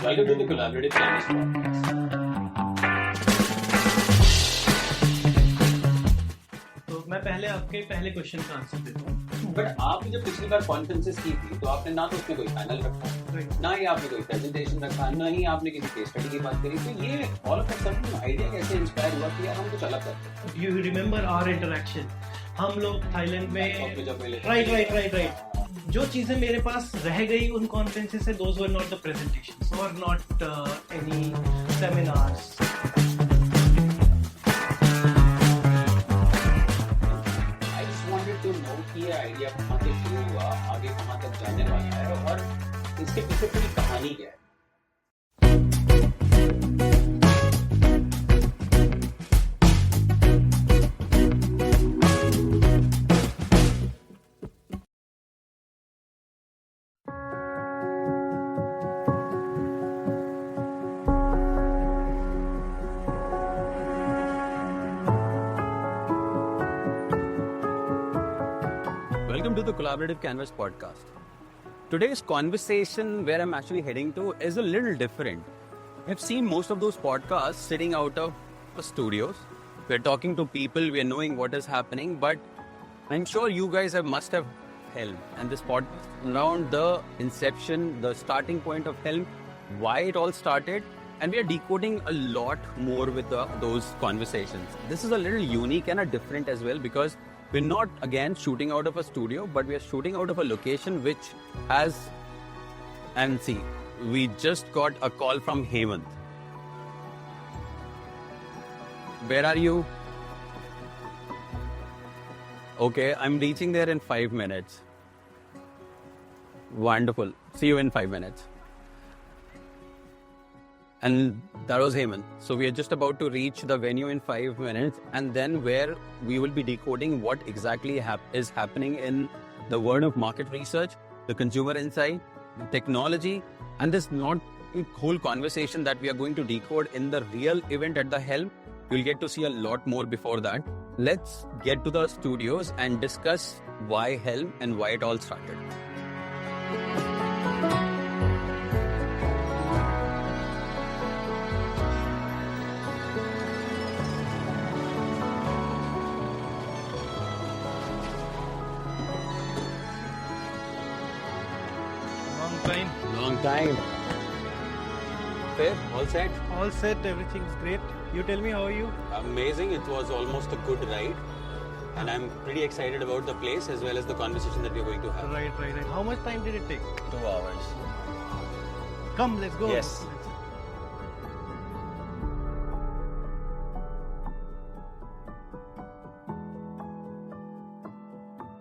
Welcome to the Collaborative Canvas podcast. तो मैं पहले आपके पहले क्वेश्चन का आंसर देता हूँ। बट आपने जब पिछली बार कॉन्फ्रेंसेस की थी तो आपने ना तो उसमें कोई पैनल रखा, ना ही आपने कोई प्रेजेंटेशन रखा, ना ही आपने किसी केस स्टडी की बात करी। तो ये all of a sudden idea कैसे इंस्पायर हुआ कि यार हम कुछ अलग करते हैं? You remember our interaction? हम लोग थाईलैंड में राइट जो चीजें मेरे पास रह गई उन कॉन्फ्रेंसेस से, those were not the presentations और not any seminars. I just wanted to know कि ये आइडिया कहाँ से शुरू हुआ, आगे कहाँ तक जाने वाला है और इसके पीछे पूरी कहानी क्या है? Welcome to the Collaborative Canvas podcast. Today's conversation, where I'm actually heading to, is a little different. I've seen most of those podcasts sitting out of studios. We're talking to people, we're knowing what is happening, but I'm sure you guys must have Helm. And this podcast around the inception, the starting point of Helm, why it all started, and we are decoding a lot more with those conversations. This is a little unique and different as well because we're not, again, shooting out of a studio, but we are shooting out of a location which has, and see, we just got a call from Hemant. Where are you? Okay, I'm reaching there in 5 minutes. Wonderful. See you in 5 minutes. And that was Hemant. So we are just about to reach the venue in 5 minutes, and then where we will be decoding what exactly is happening in the world of market research, the consumer insight, the technology, and this not a whole conversation that we are going to decode in the real event at the Helm. You'll get to see a lot more before that. Let's get to the studios and discuss why Helm and why it all started. Long time. Fair? All set? All set, everything's great. You tell me, how are you? Amazing. It was almost a good ride. And I'm pretty excited about the place as well as the conversation that we're going to have. Right. How much time did it take? 2 hours. Come, let's go. Yes.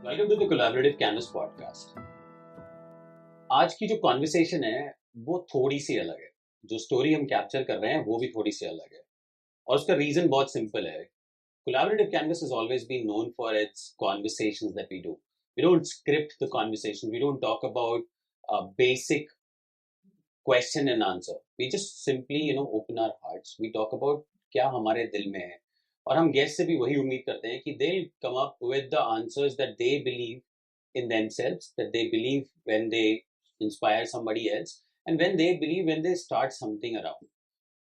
Welcome to the Collaborative Canvas podcast. आज की जो conversation है वो थोड़ी सी अलग है. जो story हम कैप्चर कर रहे हैं वो भी थोड़ी सी अलग है और उसका रीजन बहुत सिंपल है. Collaborative Canvas has always been known for its conversations that we do. We don't script the conversation. We don't talk about a basic question and answer. We just simply, open our hearts. We talk about क्या हमारे दिल में है और हम guest से भी वही उम्मीद करते हैं कि they'll come up with the answers that they believe in themselves, that they believe when they inspire somebody else, and when they believe when they start something around.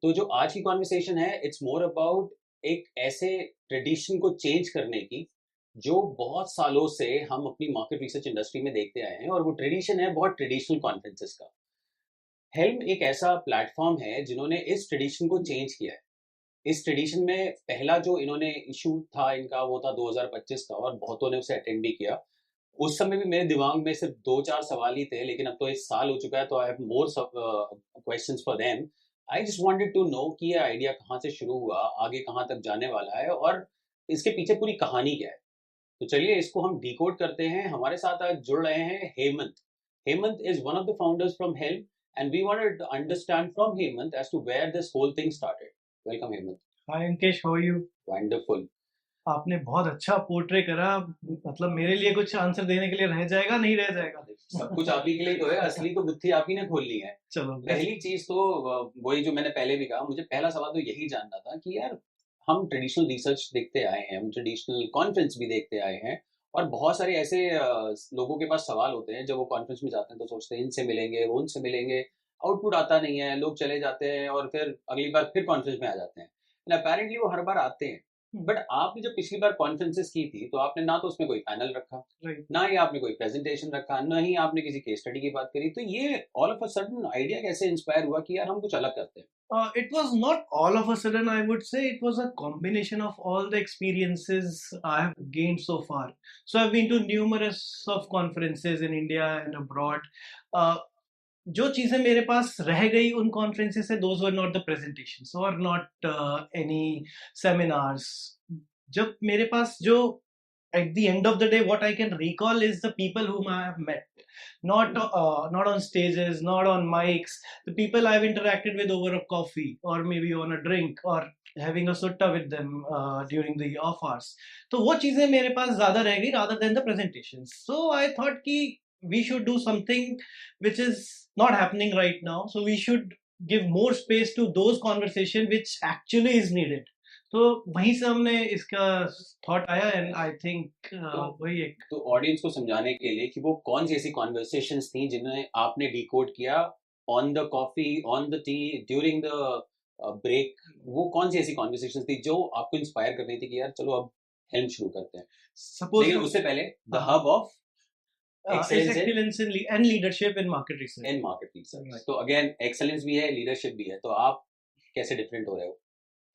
तो जो आज की कॉन्वर्सेशन है, it's more about एक ऐसे tradition को change करने की जो बहुत सालों से हम अपनी मार्केट रिसर्च इंडस्ट्री में देखते आए हैं और वो ट्रेडिशन है बहुत ट्रेडिशनल कॉन्फ्रेंसेस का. हेल्म एक ऐसा प्लेटफॉर्म है जिन्होंने इस ट्रेडिशन को चेंज किया है. इस ट्रेडिशन में पहला जो इन्होंने इशू था इनका वो था 2025 का और बहुतों ने उसे अटेंड भी किया. उस समय भी मेरे दिमाग में सिर्फ 2-4 सवाल ही थे, लेकिन अब तो 1 साल हो चुका है तो I have more questions for them. I just wanted to know कि ये आइडिया कहाँ से शुरू हुआ, आगे कहाँ तक जाने वाला है और इसके पीछे पूरी कहानी क्या है. तो चलिए इसको हम डिकोड करते हैं. हमारे साथ आज जुड़ रहे हैं Hemant. Hemant is one of the founders from Helm and we wanted to understand from Hemant as to where this whole thing started. Welcome Hemant. Hi Ankesh, how are you? Wonderful. आपने बहुत अच्छा पोर्ट्रे करा. मतलब मेरे लिए कुछ आंसर देने के लिए रह जाएगा, नहीं रह जाएगा? सब कुछ आप ही के लिए तो है, असली तो बुद्धि आप ही ने खोलनी है. चलो, पहली चीज तो वही जो मैंने पहले भी कहा, मुझे पहला सवाल तो यही जानना था कि यार हम ट्रेडिशनल रिसर्च देखते आए हैं, हम ट्रेडिशनल कॉन्फ्रेंस भी देखते आए हैं और बहुत सारे ऐसे लोगों के पास सवाल होते हैं जब वो कॉन्फ्रेंस में जाते हैं तो सोचते हैं इनसे मिलेंगे, वो उनसे मिलेंगे. आउटपुट आता नहीं है, लोग चले जाते हैं और फिर अगली बार फिर कॉन्फ्रेंस में आ जाते हैं। एंड अपेरेंटली वो हर बार आते हैं। बट आपने जब पिछली बार कॉन्फ्रेंसेस की थी तो आपने ना तो उसमें कोई पैनल रखा, राइट। ना ही आपने कोई प्रेजेंटेशन रखा, ना ही आपने किसी केस स्टडी की बात करी। तो ये all of a sudden idea कैसे इंस्पायर हुआ कि यार हम कुछ अलग करते हैं? It was not all of a sudden, I would say. It was a combination of all the experiences I have gained so far. So I've been to numerous of conferences in India and abroad. Uh, जो चीजें मेरे पास रह गई उन conferences से, those were not the presentations और not any seminars. जब मेरे पास जो at the end of the day what I can recall is the people whom I have met, not on stages, not on mics, the people I've interacted with over a coffee or maybe on a drink or having a sutta with them during the off hours. तो वो चीजें मेरे पास ज्यादा रह गई rather than the presentations. So I thought कि we should do something which is not happening right now, so we should give more space to those conversation which actually is needed. तो वहीं से हमने इसका थॉट आया and I think वही एक तो ऑडियंस को समझाने के लिए कि वो कौन सी ऐसी कॉन्वर्सेशंस थी जिन्हें आपने डिकोड किया on the coffee, on the tea, during the break, वो कौन सी ऐसी कॉन्वर्सेशंस थी जो आपको इंस्पायर कर रही थी कि यार चलो अब हेल्म शुरू करते हैं? सपोज लेकिन उससे पहले the hub of excellence and leadership in market research. In market research, तो अगेन एक्सेलेंस भी है, लीडरशिप भी है, तो आप कैसे डिफरेंट हो रहे हो?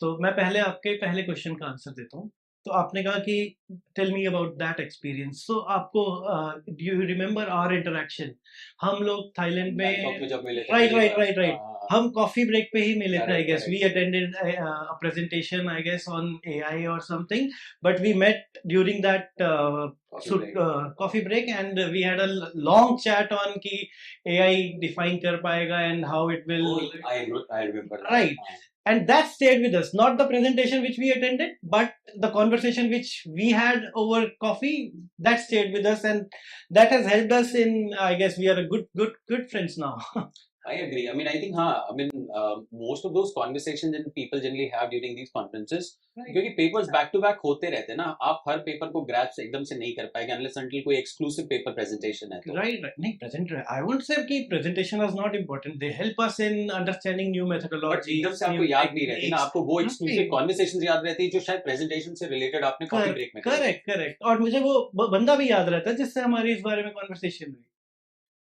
तो मैं पहले आपके पहले क्वेश्चन का आंसर देता हूँ। तो आपने कहा कि tell me about that experience. So आपको do you remember our interaction? हम लोग थाईलैंड में राइट हम कॉफी ब्रेक पे ही मिले थे, I guess we attended a presentation I guess on AI और something, but we met during that coffee break and we had a long chat on कि एआई डिफाइन कर पाएगा and how it will, I remember, right. And that stayed with us, not the presentation which we attended, but the conversation which we had over coffee, that stayed with us, and that has helped us in, I guess we are a good friends now. I agree. I mean, I think, most of those conversations that people generally have during these conferences, क्योंकि papers back to back होते रहते हैं ना, आप हर paper को grasp एकदम से नहीं कर पाएंगे unless until कोई exclusive paper presentation है तो। Right. नहीं presenter, I won't say कि presentation is not important. They help us in understanding new methodology. But एकदम से आपको याद नहीं रहती ना, आपको वो exclusive conversations याद रहती है जो शायद presentation से related आपने coffee break में। Correct. और मुझे वो बंदा भी याद रहता है जिससे हमारी इस बारे में conversation हुई।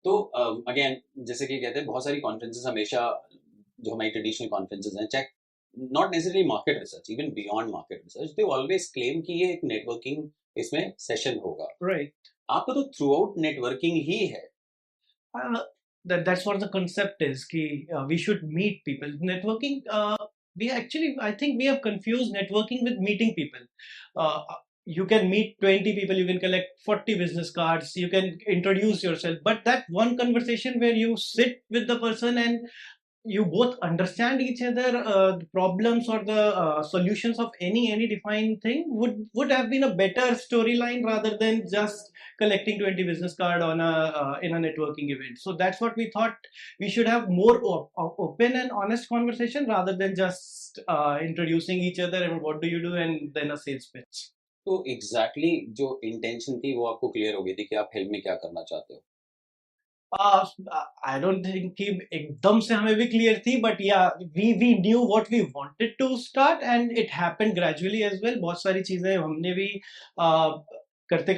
तो अगेन जैसे कि कहते हैं बहुत सारी कॉन्फ्रेंसेस हमेशा जो हमारी ट्रेडिशनल कॉन्फ्रेंसेस हैं, चाहे not necessarily market research, even beyond market research, they always claim कि ये एक नेटवर्किंग इसमें सेशन होगा, राइट। आपका तो थ्रू आउट नेटवर्किंग ही है। That's what the concept is कि we should meet people. Networking, we actually, I think we have confused networking with meeting people. You can meet 20 people, you can collect 40 business cards, you can introduce yourself, but that one conversation where you sit with the person and you both understand each other, the problems or the solutions of any defined thing would have been a better storyline rather than just collecting 20 business card on in a networking event. So that's what we thought, we should have more open and honest conversation rather than just introducing each other and what do you do and then a sales pitch. तो exactly जो intention थी वो आपको clear हो गई थी कि आप हेल्प में क्या करना चाहते हो? I don't think कि एकदम से हमें भी क्लियर थी, but yeah, we knew what we wanted to start and it happened gradually as well. बहुत सारी चीजें हमने भी करते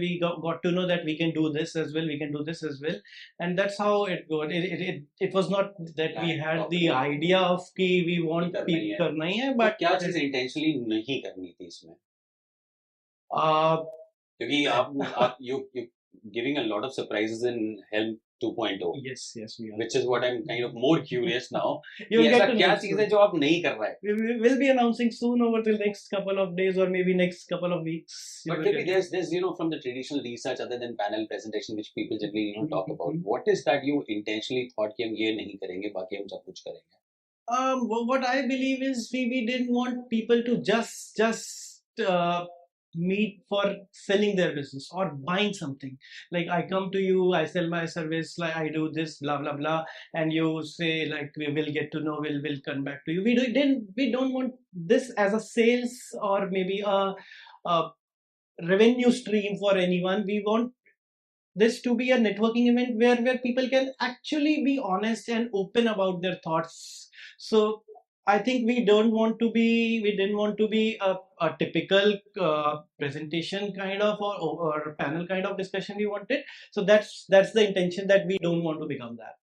we got to know that we can do this as well, and that's how it got. It was not that we had the idea of कि we want करना ही है, but क्या चीज इंटेंशनली नहीं करनी थी इसमें? क्योंकि आप you giving a lot of surprises in Helm 2.0. Yes, we are. Which is what I'm kind of more curious now. You'll get to क्या चीज है जो आप नहीं कर रहे हैं? We will be announcing soon over the next couple of days or maybe next couple of weeks. But maybe there's from the traditional research other than panel presentation which people generally talk about. What is that you intentionally thought कि हम ये नहीं करेंगे बाकी हम सब कुछ करेंगे? What I believe is we didn't want people to just meet for selling their business or buying something. Like I come to you, I sell my service, like I do this, blah blah blah, and you say like we will get to know, we'll come back to you. We don't want this as a sales or maybe a revenue stream for anyone. We want this to be a networking event where people can actually be honest and open about their thoughts. So I think we didn't want to be a typical presentation kind of or panel kind of discussion we wanted. So that's the intention, that we don't want to become that.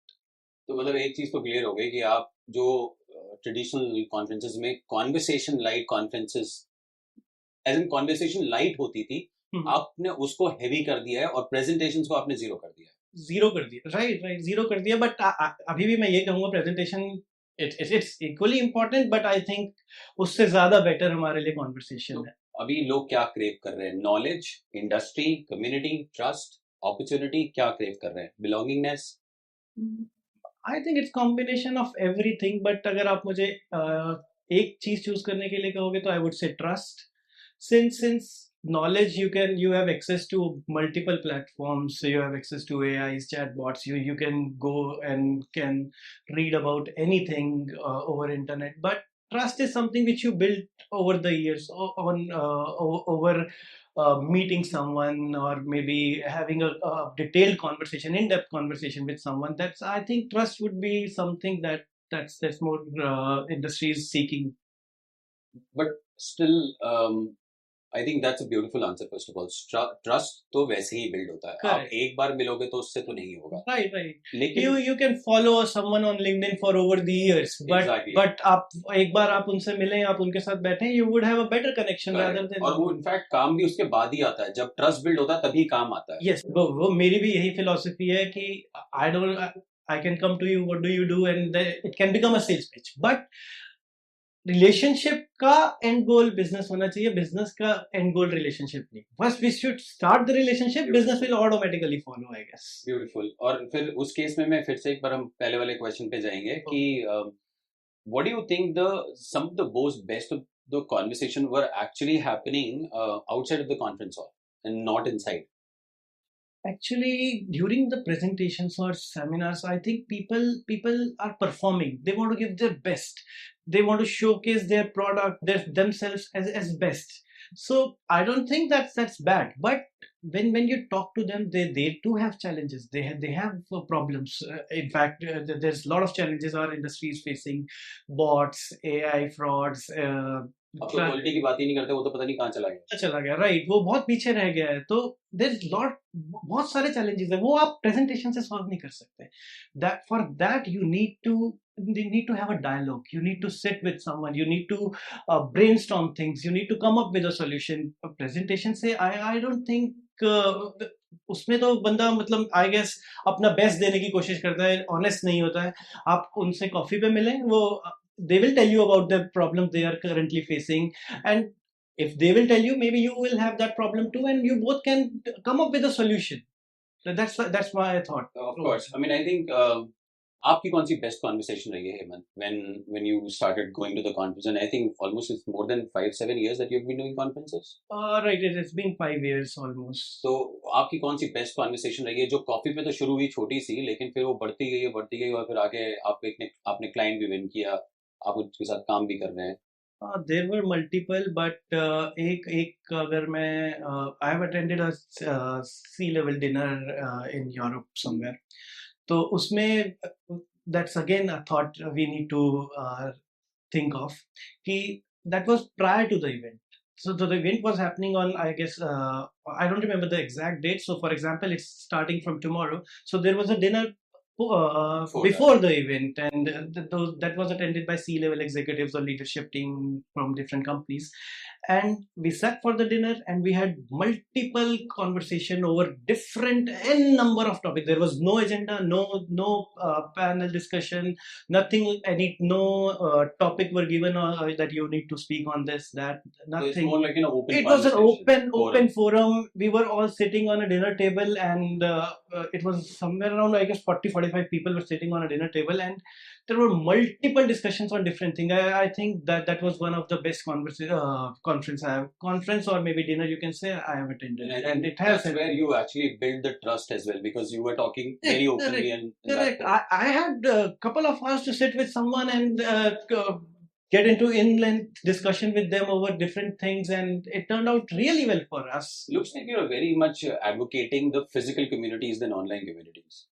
तो मतलब एक चीज तो clear हो गई कि आप जो ट्रेडिशनल कॉन्फ्रेंसेस में conversation light conferences as in conversation light होती थी, आपने उसको हेवी कर दिया है और प्रेजेंटेशंस को आपने जीरो कर दिया है. जीरो कर दिया, राइट, जीरो कर दिया. बट अभी भी मैं ये कहूंगा, presentation it's equally important, but I think उससे ज्यादा बेटर हमारे लिए कॉन्वर्सेशन है. अभी लोग क्या क्रेव कर रहे हैं? Knowledge, industry, community, trust, opportunity, क्या क्रेव कर रहे हैं? Belongingness? I think it's combination of everything. But अगर आप मुझे एक चीज चूज करने के लिए कहोगे तो I would say trust. Since knowledge, you have access to multiple platforms. So you have access to AIs, chatbots. You can go and can read about anything over internet. But trust is something which you build over the years over meeting someone, or maybe having a detailed conversation, in-depth conversation with someone. I think trust would be something that's more industry is seeking. But still, I think that's a beautiful answer. First of all, trust तो वैसे ही build होता है. Correct. आप एक बार मिलोगे तो उससे तो नहीं होगा. Right. लेकिन you can follow someone on LinkedIn for over the years, but आप एक बार आप उनसे मिलें, आप उनके साथ बैठे, you would have a better connection. Correct. rather than. और वो इनफैक्ट काम भी उसके बाद ही आता है. जब ट्रस्ट बिल्ड होता है तभी काम आता है. Yes, वो मेरी भी यही philosophy है कि I can come to you, what do you do, and it can become a sales pitch. But relationship का एंड गोल बिजनेस होना चाहिए, बिजनेस का एंड गोल रिलेशनशिप नहीं. First we should start the relationship, business will automatically follow, I guess. Beautiful. और फिर उस case में मैं फिर से एक बार हम पहले वाले क्वेश्चन पे जाएंगे कि what do you think some of the most best of the conversation were actually happening outside of the conference hall and not inside? Actually, during the presentations or seminars, I think people are performing. They want to give their best. They want to showcase their product, themselves as best. So I don't think that's bad. But when you talk to them, they too have challenges. They have problems. In fact, there's a lot of challenges our industry is facing: bots, AI frauds. अब तो quality की बात ही नहीं करते, वो तो पता नहीं कहाँ चला गया. राइट, वो बहुत पीछे रह गया है. तो देयर इज बहुत सारे चैलेंजेस है, वो आप प्रेजेंटेशन से सॉल्व नहीं कर सकते. For that you need to have a dialogue. You need to sit with someone. You need to brainstorm things. You need to come up with a solution. Presentation से I don't think उसमें तो बंदा मतलब I guess अपना best देने की कोशिश करता है, ऑनेस्ट नहीं होता है. आप उनसे कॉफी पे मिलें, वो they will tell you about the problems they are currently facing, and if they will tell you, maybe you will have that problem too, and you both can come up with a solution. So that's my thought. Of course. I mean, I think आपकी कौन सी best conversation रही है Hemant when you started going to the conference? And I think almost it's more than 5-7 years that you've been doing conferences. Right, it's been 5 years almost. तो आपकी कौन सी best conversation रही है जो कॉफी पे तो शुरू हुई छोटी सी, लेकिन फिर वो बढ़ती गई और फिर आगे आपने क्लाइंट भी विन किया, आप उनके साथ काम भी कर रहे हैं? There were multiple, but एक अगर मैं I have attended a C-level dinner in Europe somewhere. तो उसमें that's again a thought we need to think of कि that was prior to the event. So the event was happening on, I guess, I don't remember the exact date. So for example, it's starting from tomorrow. So there was a dinner before the event, and that was attended by C-level executives or leadership team from different companies. And we sat for the dinner and we had multiple conversation over different n number of topics. There was no agenda, no panel discussion, nothing, no topic were given that you need to speak on this, that, nothing. So it's more like an open It was an open forum. We were all sitting on a dinner table, and it was somewhere around, I guess, 40-45 people were sitting on a dinner table, and there were multiple discussions on different things. I think that was one of the best conference or maybe dinner, you can say, I have attended. And it has where you actually build the trust as well, because you were talking very openly. Correct. I had a couple of hours to sit with someone and get into in-length discussion with them over different things, and it turned out really well for us. Looks like you're very much advocating the physical communities than online communities.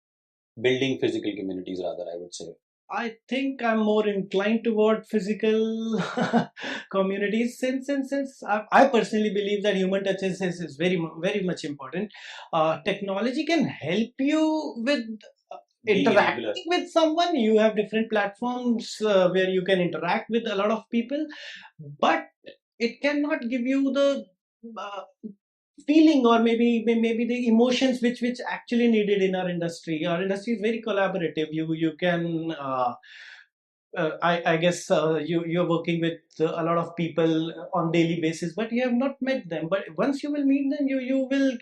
Building physical communities, rather, I would say. I think I'm more inclined toward physical communities since I personally believe that human touch is very much important. Technology can help you with interacting with someone. You have different platforms where you can interact with a lot of people, but it cannot give you the feeling or maybe the emotions which actually needed in our industry. Our industry is very collaborative. You can I guess you're working with a lot of people on daily basis, but you have not met them. But once you will meet them, you will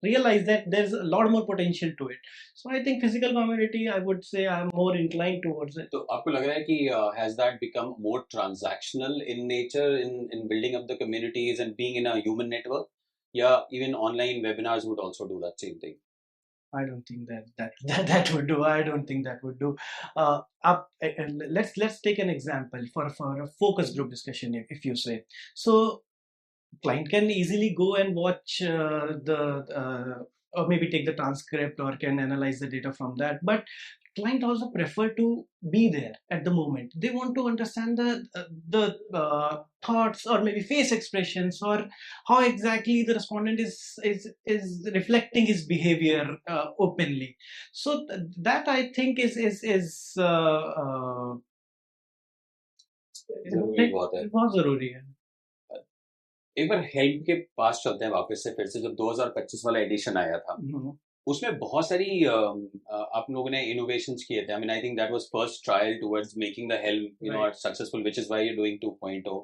realize that there's a lot more potential to it. So I think physical community, I would say I'm more inclined towards it. तो आपको लग रहा है कि has that become more transactional in nature in building up the communities and being in a human network? Yeah, even online webinars would also do that same thing. I don't think that would do. I don't think that would do. Let's take an example for a focus group discussion, if you say. So client can easily go and watch or maybe take the transcript or can analyze the data from that, but client also prefer to be there at the moment. They want to understand the thoughts or maybe face expressions or how exactly the respondent is reflecting his behavior openly. So that I think is बहुत जरूरी है. एक बार help के पास चलते हैं वापस से फिर से. जब 2025 वाला एडिशन आया था उसमें बहुत सारी आप लोगों ने इनोवेशंस किए थे. I mean I think that was first trial towards making the help you know successful, which is why you are doing 2.0.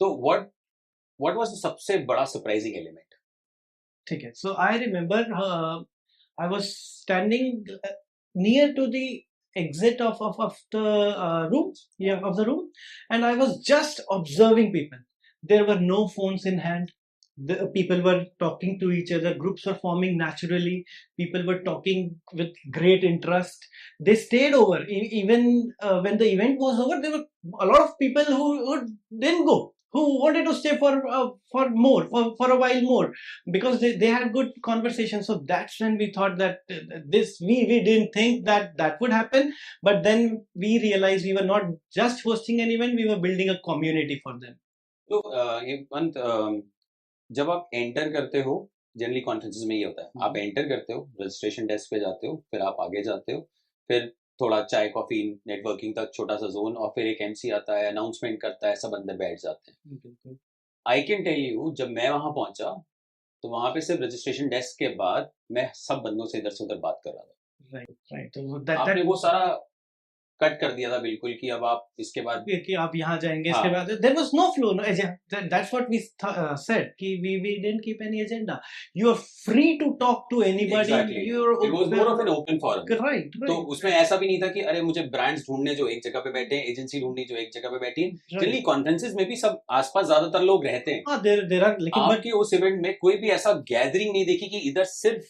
तो व्हाट वाज द सबसे बड़ा सरप्राइजिंग एलिमेंट? ठीक है. So I remember I was standing near to the exit of the room, and I was just observing people. There were no phones in hand. The people were talking to each other. Groups were forming naturally. People were talking with great interest. They stayed over. Even when the event was over, there were a lot of people who didn't go, who wanted to stay for a while more, because they had good conversation. So that's when we thought that we didn't think that would happen, but then we realized we were not just hosting an event, we were building a community for them. तो जब आप enter करते हो, generally conferences में ही होता है, आप enter करते हो, रजिस्ट्रेशन डेस्क पे जाते हो, फिर आप आगे जाते हो, फिर थोड़ा चाय कॉफी नेटवर्किंग तक छोटा सा जोन, और फिर एक एमसी आता है, अनाउंसमेंट करता है, सब अंदर बैठ जाते हैं. आई कैन टेल यू, जब मैं वहां पहुंचा तो वहां पे सिर्फ रजिस्ट्रेशन डेस्क के बाद मैं सब बंदों से इधर से उधर बात कर रहा था. राइट. आपने वो सारा कट कर दिया था बिल्कुल कि अब आप इसके बाद कि आप यहाँ जाएंगे. इसके बाद there was no flow. That's what we said कि we didn't keep any agenda. You are free to talk to anybody. Exactly. It was more of an open forum. Right. तो उसमें ऐसा भी नहीं था कि अरे मुझे ब्रांड्स ढूंढने जो एक जगह पे बैठे हैं, एजेंसी ढूंढनी जो एक जगह पे बैठी है. जनरली कॉन्फ्रेंसेस में भी सब आसपास ज्यादातर लोग रहते हैं. there are, लेकिन आपके उस इवेंट में कोई भी ऐसा गैदरिंग नहीं देखी कि इधर सिर्फ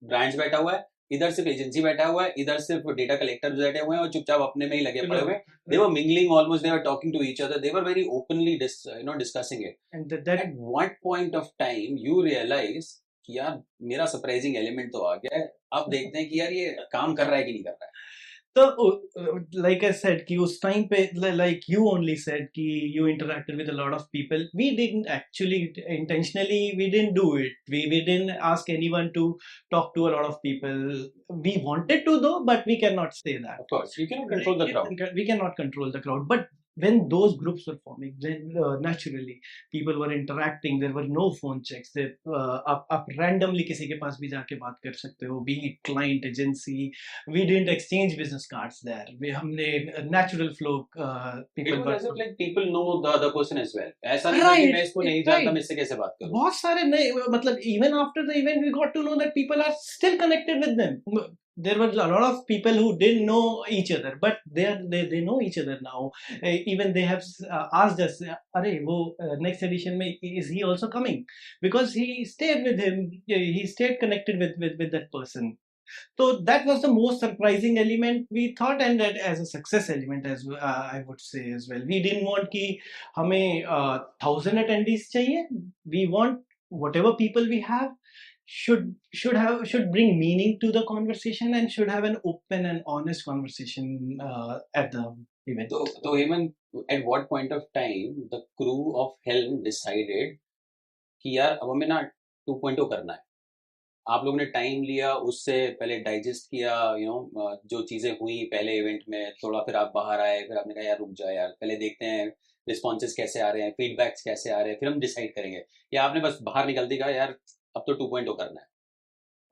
ब्रांड्स बैठा हुआ है, इधर सिर्फ एजेंसी बैठा हुआ है, इधर सिर्फ डेटा कलेक्टर्स बैठे हुए हैं और चुपचाप अपने में ही लगे पड़े हुए हैं. They were mingling almost, they were talking to each other, they were very openly discussing it. And at what point of time you realize कि यार मेरा सरप्राइजिंग एलिमेंट तो आ गया है, अब देखते हैं कि यार ये काम कर रहा है कि नहीं कर रहा है. तो like I said कि उस time पे like you only said कि you interacted with a lot of people. We didn't actually intentionally, we didn't do it. We didn't ask anyone to talk to a lot of people. We wanted to though, but we cannot say that. Of course, you cannot control the crowd. We cannot control the crowd, but when those groups were forming, then naturally people were interacting. There were no phone checks. आप randomly किसी के पास भी जाके बात कर सकते हो. Be it client, agency, we didn't exchange business cards there. हमने natural flow. People it was as if like people know the other person as well. ऐसा नहीं है कि मैं इसको नहीं जानता, मैं इससे कैसे बात करूँ. बहुत सारे नए, मतलब even after the event we got to know that people are still connected with them. There were a lot of people who didn't know each other, but they know each other now. Even they have asked us, "Arey, wo next edition mein is he also coming?" Because he stayed with him, he stayed connected with that person. So that was the most surprising element we thought, and that as a success element as I would say as well. We didn't want कि हमें 1,000 attendees चाहिए. We want whatever people we have should bring meaning to the conversation and should have an open and honest conversation at the event. So even at what point of time the crew of Helm decided कि यार अब हमें ना 2.0 करना है. आप लोगों ने टाइम लिया, उससे पहले डाइजेस्ट किया, जो चीज़ें हुई पहले इवेंट में, थोड़ा फिर आप बाहर आए, फिर आपने कहा यार रुक जाओ यार, पहले देखते हैं रिस्पॉन्सेज कैसे आ रहे हैं, फीडबैक्स कैसे आ रहे हैं, फिर हम डिसाइड करेंगे. या आपने बस बाहर निकलते कहा यार अब तो 2.0 करना है?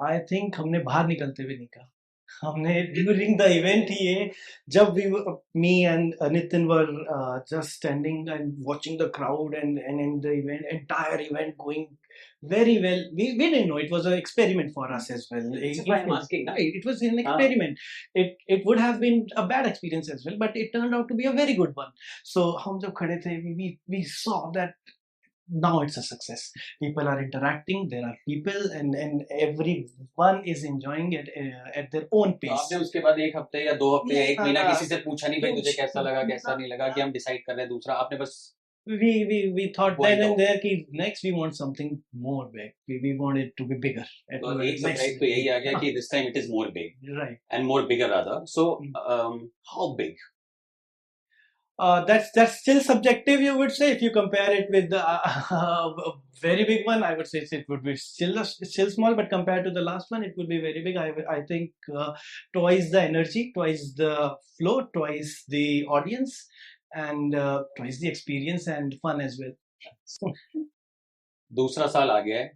आई थिंक हमने बाहर निकलते हुए नहीं कहा. हमने ड्यूरिंग द इवेंट ही जब me and Nitin were just standing and watching the crowd and in the entire event going very well. We didn't know, it was an experiment for us as well. I'm asking. It was an experiment. It would have been a bad experience as well, but it turned out to be a very good one. So हम जब खड़े थे, we saw that now it's a success. People are interacting, there are people and everyone is enjoying it at their own pace. आपने उसके बाद एक हफ्ते या 2 हफ्ते या 1 महीना किसी से पूछा नहीं भाई तुझे कैसा लगा कैसा नहीं लगा कि हम डिसाइड कर रहे हैं दूसरा? आपने बस we thought then and there कि next we want something more big. We want it to be bigger. तो एक surprise तो यही आ गया कि this time it is more big. Right. And more bigger rather. So how big? That's still subjective, you would say. If you compare it with the very big one, I would say it would be still small, but compared to the last one, it would be very big. I think twice the energy, twice the flow, twice the audience, and twice the experience and fun as well. दूसरा साल आ गया है.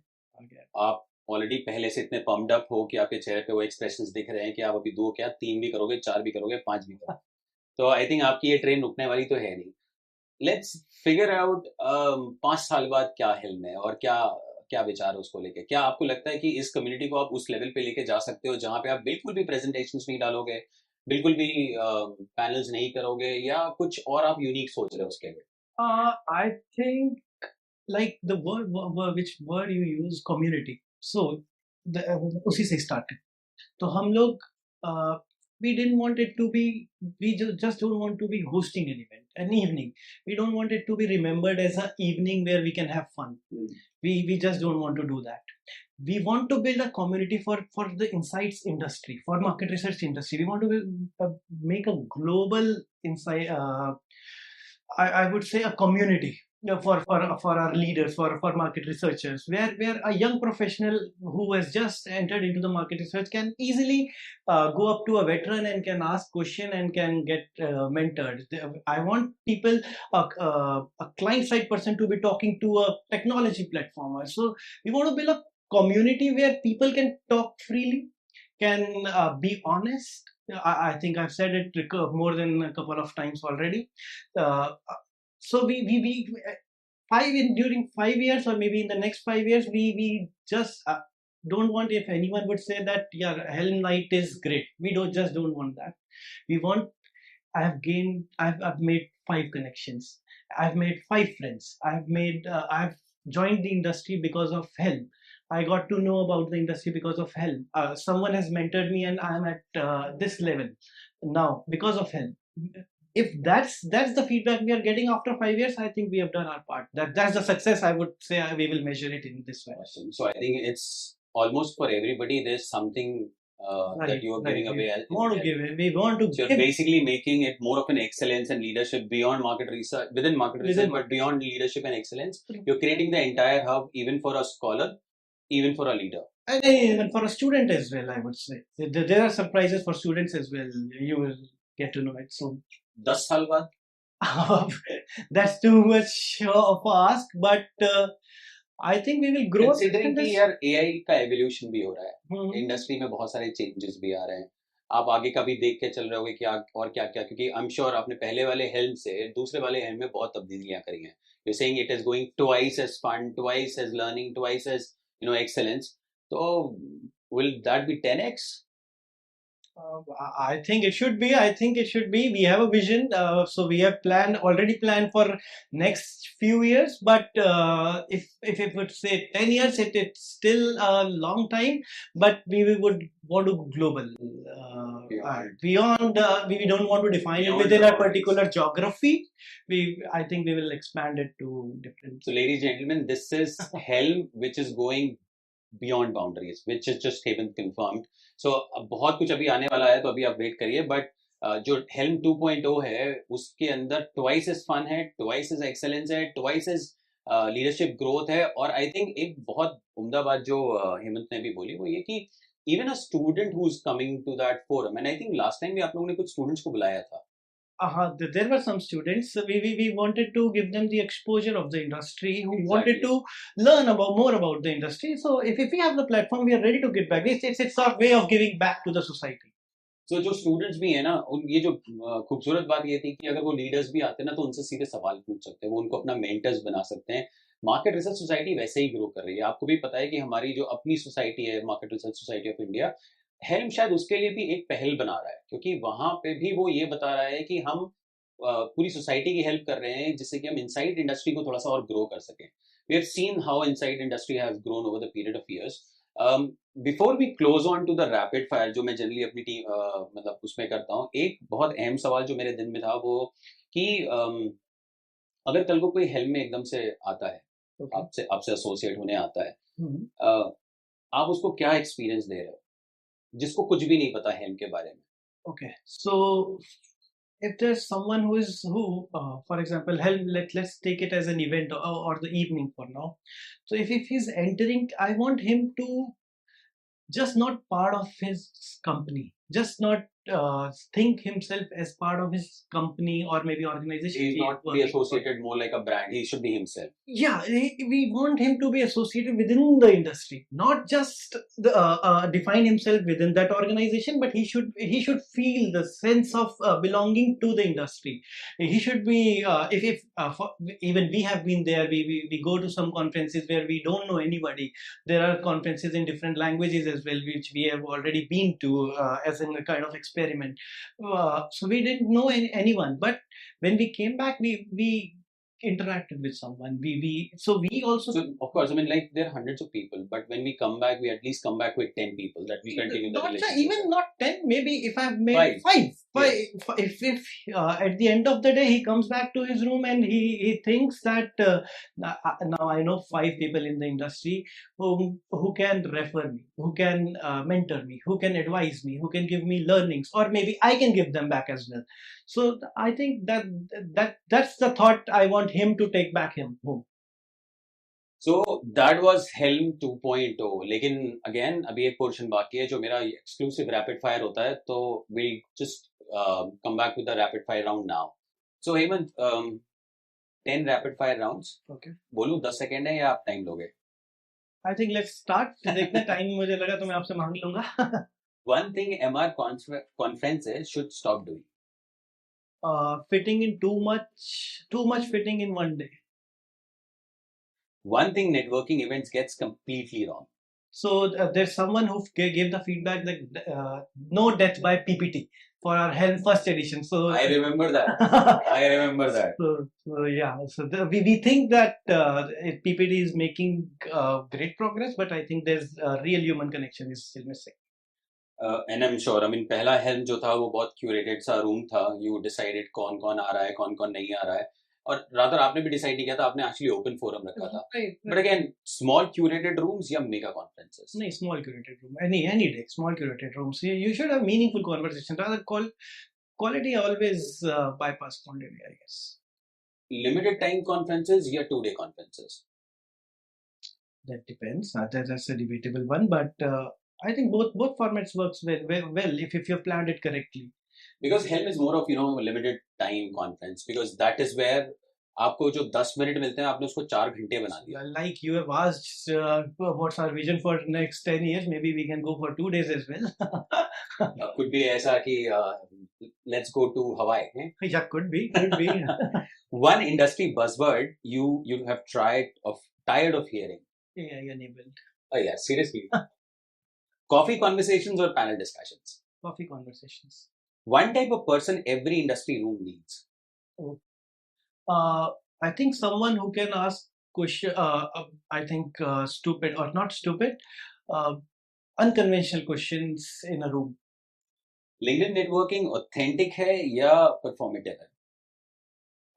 आप already पहले से इतने pumped up हो कि आपके चेहरे पे वो एक्सप्रेशंस दिख रहे हैं कि आप अभी 2 क्या 3 भी करोगे, 4 भी करोगे, 5 भी करोगे. तो आई थिंक आपकी ये ट्रेन रुकने वाली तो है नहीं. लेट्स फिगर आउट 5 साल बाद क्या हिल्म है और क्या विचार है उसको लेके. क्या आपको लगता है कि इस कम्युनिटी को आप उस लेवल पे लेके जा सकते हो जहाँ पे आप बिल्कुल भी प्रेजेंटेशंस नहीं डालोगे, बिल्कुल भी पैनल्स नहीं करोगे, या कुछ और आप यूनिक सोच रहे हो उसके लिए? I think like the word which word you use, community. So उसी से स्टार्ट है. तो हम लोग we didn't want it to be, we just don't want to be hosting an event, an evening. We don't want it to be remembered as an evening where we can have fun. We just don't want to do that. We want to build a community for the insights industry, for market research industry. We want to make a global insight, I would say a community for our leaders, for market researchers, where a young professional who has just entered into the market research can easily go up to a veteran and can ask question and can get mentored. I want people, a client side person, to be talking to a technology platformer. So we want to build a community where people can talk freely, can be honest. I think I've said it more than a couple of times already. So during 5 years or maybe in the next 5 years, we just don't want, if anyone would say that yeah, Helm Light is great, we don't want that. We want, I've made 5 connections, I've made 5 friends, I've joined the industry because of Helm. I got to know about the industry because of Helm. Someone has mentored me and I'm at this level now because of Helm. If that's the feedback we are getting after 5 years, I think we have done our part. That's the success. I would say we will measure it in this way. So I think it's almost for everybody. There's something that you are giving away. We want to give it. We want to. So you're basically making it more of an excellence and leadership beyond market research, within market research, but beyond leadership and excellence. You're creating the entire hub, even for a scholar, even for a leader, and even for a student as well. I would say there are surprises for students as well. You will get to know it soon. 10 साल बाद? That's too much of ask, but I think we will grow. Considering कि यार AI का evolution भी हो रहा है, industry में बहुत सारे changes भी आ रहे हैं, आप आगे का भी देख के चल रहे होगे कि और क्या क्या, क्योंकि I'm sure आपने पहले वाले Helm से दूसरे वाले Helm में बहुत तब्दीलियां करी हैं. You're saying it is going twice as fun, twice as learning, twice as excellence. So will that be 10x? I think it should be. I think it should be. We have a vision. So we have already planned for next few years. But if it would say 10 years, it's still a long time. But we would want to global. Beyond, we don't want to define it within a particular geography. I think we will expand it to different. So, ladies and gentlemen, this is Helm, which is going beyond boundaries, which is just Hemant confirmed. So बहुत कुछ अभी आने वाला है, तो अभी आप wait करिए. बट जो Helm 2.0 है, उसके अंदर twice as fun है, twice as excellence है, twice as leadership growth है. और I think एक बहुत उम्दा बात जो हेमंत ने भी बोली वो ये कि even a student who's coming to that forum, and I think last time भी आप लोगों ने कुछ students को बुलाया था. There were some students. We wanted to give them the exposure of the industry who wanted to learn more about the industry. So if we have the platform, we are ready to give back. It's our way of giving back to the society. So जो students भी है ना, ये जो खूबसूरत बात ये थी कि अगर वो लीडर्स भी आते हैं ना, तो उनसे सीधे सवाल पूछ सकते हैं, वो उनको अपना मेंटर्स बना सकते हैं. मार्केट रिसर्च सोसाइटी वैसे ही ग्रो कर रही है. आपको भी पता है कि हमारी जो अपनी सोसाइटी है, market research society of India, helm शायद उसके लिए भी एक पहल बना रहा है, क्योंकि वहां पे भी वो ये बता रहा है कि हम पूरी सोसाइटी की हेल्प कर रहे हैं, जिससे कि हम इनसाइड इंडस्ट्री को थोड़ा सा और ग्रो कर सकें. We have seen how inside industry has grown over the period of years. Before we close on to the rapid fire, जो मैं जनरली अपनी टीम मतलब उसमें करता हूँ, एक बहुत अहम सवाल जो मेरे दिन में था वो कि अगर कल को कोई हेल्म में एकदम से आता है, आपसे एसोसिएट होने आता है, आप उसको क्या एक्सपीरियंस दे रहे हो जिसको कुछ भी नहीं पता हेल्म के बारे में? Okay, so if there's someone for example, Helm, let's take it as an event or the evening for now. So if he's entering, I want him to just not part of his company, just not think himself as part of his company or maybe organization. He not be associated more like a brand. He should be himself. Yeah, we want him to be associated within the industry, not just define himself within that organization, but he should feel the sense of belonging to the industry. He should be even we have been there. We go to some conferences where we don't know anybody. There are conferences in different languages as well, which we have already been to as in a kind of experiment. So we didn't know anyone, but when we came back, we interacted with someone. We also. So of course, I mean, like there are hundreds of people, but when we come back, we at least come back with 10 people that we continue the relationship. Even not 10, maybe if I've made five. Yes. If at the end of the day he comes back to his room and he thinks that now I know 5 people in the industry who can refer me, who can mentor me, who can advise me, who can give me learnings, or maybe I can give them back as well. So I think that's the thought I want him to take back home. So that was Helm 2.0. लेकिन again अभी एक portion बाकी है जो मेरा exclusive rapid fire होता है, तो we'll just come back with the rapid fire round now. So Hemant, 10 rapid fire rounds. Okay. बोलूं 10 सेकेंड है या आप टाइम लोगे? I think let's start. देखना टाइम मुझे लगा तो मैं आपसे मांग लूंगा. One thing MR conferences should stop doing. Fitting in too much fitting in one day. One thing networking events gets completely wrong. So there's someone who gave the feedback that no death by PPT for our Helm first edition. So I remember that. So yeah. So we think that PPT is making great progress, but I think there's a real human connection is still missing. And I'm sure, I mean, पहला Helm जो था वो बहुत curated सा room था. You decided कौन कौन आ रहा है, कौन कौन नहीं आ रहा है. और rather आपने भी decide किया था, आपने actually open forum रखा था. Right. But again, small curated rooms या mega conferences? नहीं, small curated room. Any day, small curated rooms. You should have meaningful conversation. Rather, quality always bypass quantity, I guess. Limited time conferences या 2-day conferences? That depends. That's a debatable one, but I think both formats works well if you've planned it correctly. Because Helm is more of limited time conference, because that is where आपको जो 10 minute मिलते हैं आपने उसको 4 घंटे बना दिया. Like you have asked what's our vision for next 10 years, maybe we can go for 2 days as well. Could be ऐसा कि let's go to Hawaii. Yeah, could be. One industry buzzword you have tired of hearing. Yeah, enabled. Oh yeah, seriously. Coffee conversations or panel discussions? coffee conversations. One type of person every industry room needs. I think someone who can ask question. I think stupid or not stupid, unconventional questions in a room. LinkedIn networking authentic है या performative है?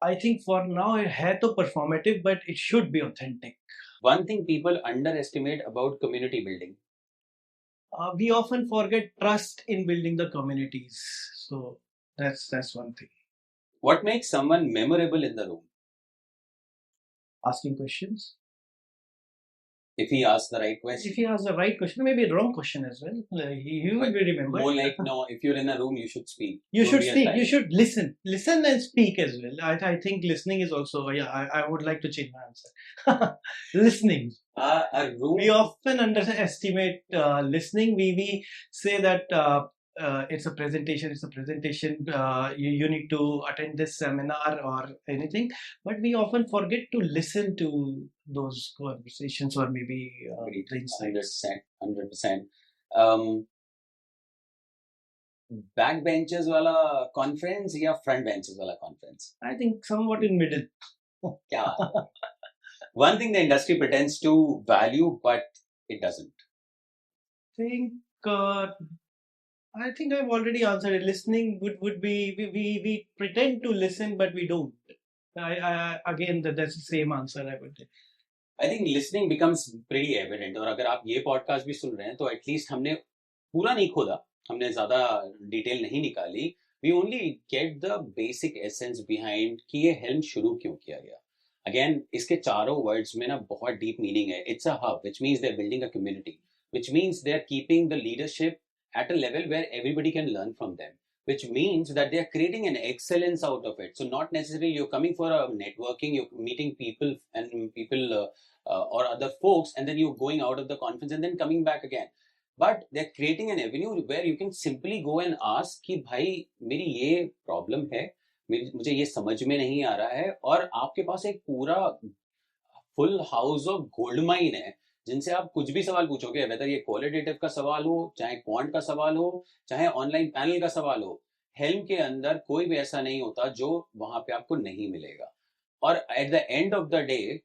I think for now it है तो performative, but it should be authentic. One thing people underestimate about community building. We often forget trust in building the communities. So that's one thing. What makes someone memorable in the room? Asking questions. If he asks the right question. If he asks the right question, maybe a wrong question as well. He will be remembered. More like, no, if you're in a room, you should speak. You should speak. You should listen. Listen and speak as well. I think listening is also, I would like to change my answer. Listening. A room. We often underestimate listening. We say that it's a presentation. You need to attend this seminar or anything. But we often forget to listen to those conversations or maybe insights. 100%. Backbenchers wala conference या front benches wala conference? I think somewhat in middle. Yeah. One thing the industry pretends to value, but it doesn't. I think I've already answered it. Listening would be we pretend to listen, but we don't. Again, that's the same answer I would say. I think listening becomes pretty evident. और अगर आप ये podcast भी सुन रहे हैं, तो at least हमने पूरा नहीं खोदा, हमने ज़्यादा डिटेल नहीं निकाली. We only get the basic essence behind कि ये helm शुरू क्यों किया गया. Again, इसके चारों words में ना बहुत deep meaning है. It's a hub, which means they're building a community, which means they're keeping the leadership at a level where everybody can learn from them, which means that they are creating an excellence out of it. So not necessarily you're coming for a networking, you're meeting people or other folks, and then you're going out of the conference and then coming back again. But they're creating an avenue where you can simply go and ask कि भाई मेरी ये problem है, मुझे ये समझ में नहीं आ रहा है, और आपके पास एक पूरा full house of gold mine है जिनसे आप कुछ भी सवाल पूछोगे, वेदर ये क्वालिटेटिव का सवाल हो, चाहे क्वांट का सवाल हो, चाहे ऑनलाइन पैनल का सवाल हो. हेल्म के अंदर कोई भी ऐसा नहीं होता जो वहां पे आपको नहीं मिलेगा. और at the end of the day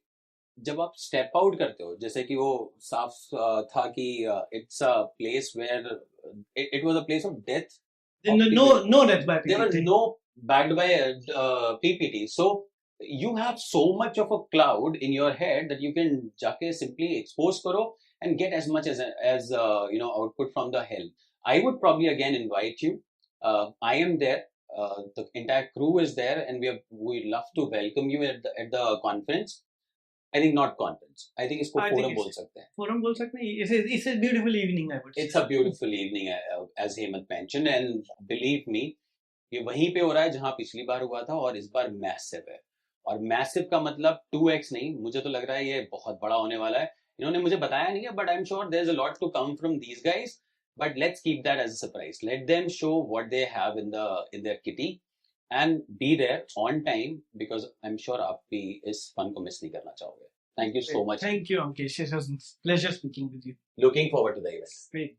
जब आप स्टेप आउट करते हो, जैसे कि वो साफ था कि it's a place where it was a place of death. No death by PPT. There was no backed by PPT. So you have so much of a cloud in your head that you can जाके simply expose करो and get as much as output from the helm. I would probably again invite you. I am there. The entire crew is there, and we love to welcome you at the conference. I think not conference. I think इसको forum बोल सकते हैं. Forum बोल सकते हैं. It's a beautiful evening, I would say. It's a beautiful evening, as Hemant mentioned, and believe me, ये वहीं पे हो रहा है जहाँ पिछली बार हुआ था, और इस बार मैसिव है. और मैसिव का मतलब 2x नहीं, मुझे तो लग रहा है ये बहुत बड़ा होने वाला है. इन्होंने मुझे बताया नहीं है, but I am sure there is a lot to come from these guys. But let's keep that as a surprise. Let them show what they have in their kitty and be there on time, because I am sure आप भी इस fun को miss नहीं करना चाहोगे. Thank you so much. Thank you, Ankesh. It was a pleasure speaking with you. Looking forward to the event. Great.